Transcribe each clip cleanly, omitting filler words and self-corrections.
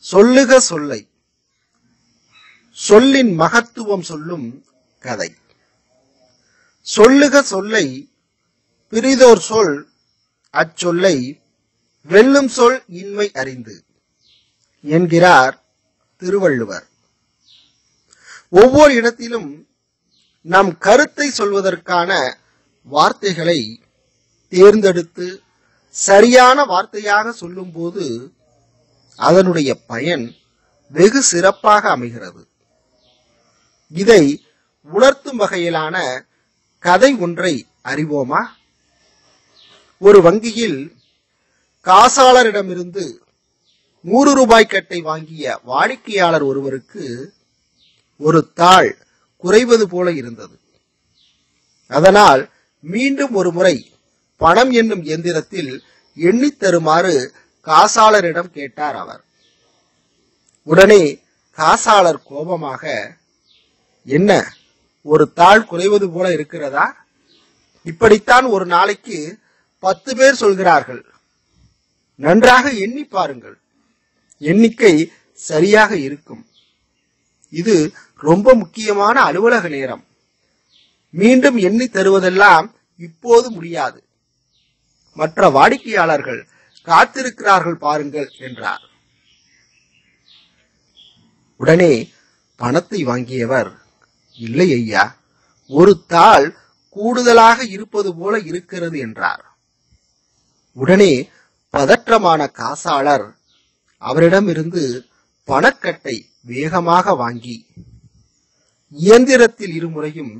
சொல்லுக சொல்லை, சொல்லின் மகத்துவம் சொல்லும் கதை. சொல்லுக சொல்லை, பிறிதோர் சொல் அச்சொல்லை வெல்லும் சொல் இன்மை அறிந்து என்கிறார் திருவள்ளுவர். ஒவ்வொரு இடத்திலும் நம் கருத்தை சொல்வதற்கான வார்த்தைகளை தேர்ந்தெடுத்து சரியான வார்த்தையாக சொல்லும்போது அதனுடைய பயன் வெகு சிறப்பாக அமைகிறது. இதை உணர்த்தும் வகையிலான கதை ஒன்றை அறிவோமா? ஒரு வங்கியில் காசாளரிடமிருந்து 100 ரூபாய் கட்டை வாங்கிய வாடிக்கையாளர் ஒருவருக்கு ஒரு தாள் குறைவது போல இருந்தது. அதனால் மீண்டும் ஒரு முறை பணம் என்னும் இயந்திரத்தில் எண்ணித் தருமாறு காசாளரிடம் கேட்டார் அவர். உடனே காசாளர் கோபமாக, என்ன, ஒரு தாள் குறைவது போல இருக்கிறதா? இப்படித்தான் ஒரு நாளைக்கு 10 பேர் சொல்கிறார்கள். நன்றாக எண்ணி பாருங்கள், எண்ணிக்கை சரியாக இருக்கும். இது ரொம்ப முக்கியமான அலுவலக நேரம். மீண்டும் எண்ணி தருவதெல்லாம் இப்போது முடியாது. மற்ற வாடிக்கையாளர்கள் காத்திருக்கிறார்கள் பாருங்கள் என்றார். உடனே பணத்தை வாங்கியவர், இல்லை ஐயா, ஒரு தாள் கூடுதலாக இருப்பது போல இருக்கிறது என்றார். உடனே பதற்றமான காசாளர் அவரிடமிருந்து பணக்கட்டை வேகமாக வாங்கி இயந்திரத்தில் இருமுறையும்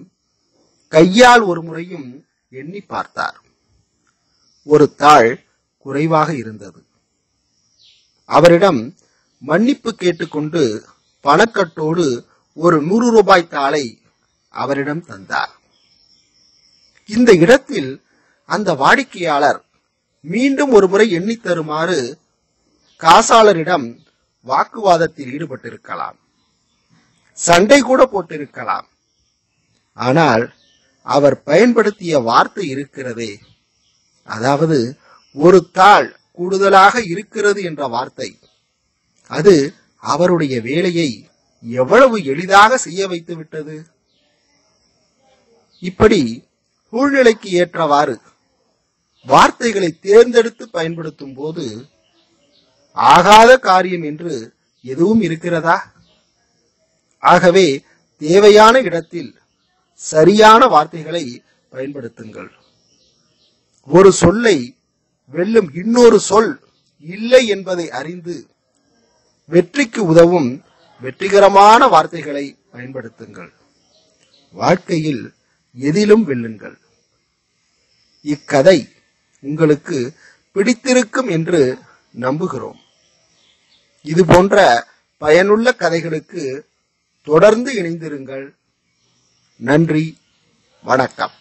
கையால் ஒரு முறையும் எண்ணி பார்த்தார். ஒரு தாள் குறைவாக இருந்தது. அவரிடம் மன்னிப்பு கேட்டுக்கொண்டு பணக்கட்டோடு ஒரு 100 ரூபாய் தாளை அவரிடம் தந்தார். இந்த இடத்தில் அந்த வாடிக்கையாளர் மீண்டும் ஒரு முறை எண்ணி தருமாறு காசாளரிடம் வாக்குவாதத்தில் ஈடுபட்டிருக்கலாம், சண்டை கூட போட்டிருக்கலாம். ஆனால் அவர் பயன்படுத்திய வார்த்தை இருக்கிறதே, அதாவது ஒரு தாள் கூடுதலாக இருக்கிறது என்ற வார்த்தை, அது அவருடைய வேலையை எவ்வளவு எளிதாக செய்ய வைத்து விட்டது. இப்படி சூழ்நிலைக்கு ஏற்றவாறு வார்த்தைகளை தேர்ந்தெடுத்து பயன்படுத்தும் போது ஆகாத காரியம் என்று எதுவும் இருக்கிறதா? ஆகவே தேவையான இடத்தில் சரியான வார்த்தைகளை பயன்படுத்துங்கள். ஒரு சொல்லை வெல்லும் இன்னொரு சொல் இல்லை என்பதை அறிந்து வெற்றிக்கு உதவும் வெற்றிகரமான வார்த்தைகளை பயன்படுத்துங்கள். வாழ்க்கையில் எதிலும் வெல்லுங்கள். இக்கதை உங்களுக்கு பிடித்திருக்கும் என்று நம்புகிறோம். இது போன்ற பயனுள்ள கதைகளுக்கு தொடர்ந்து இணைந்திருங்கள். நன்றி, வணக்கம்.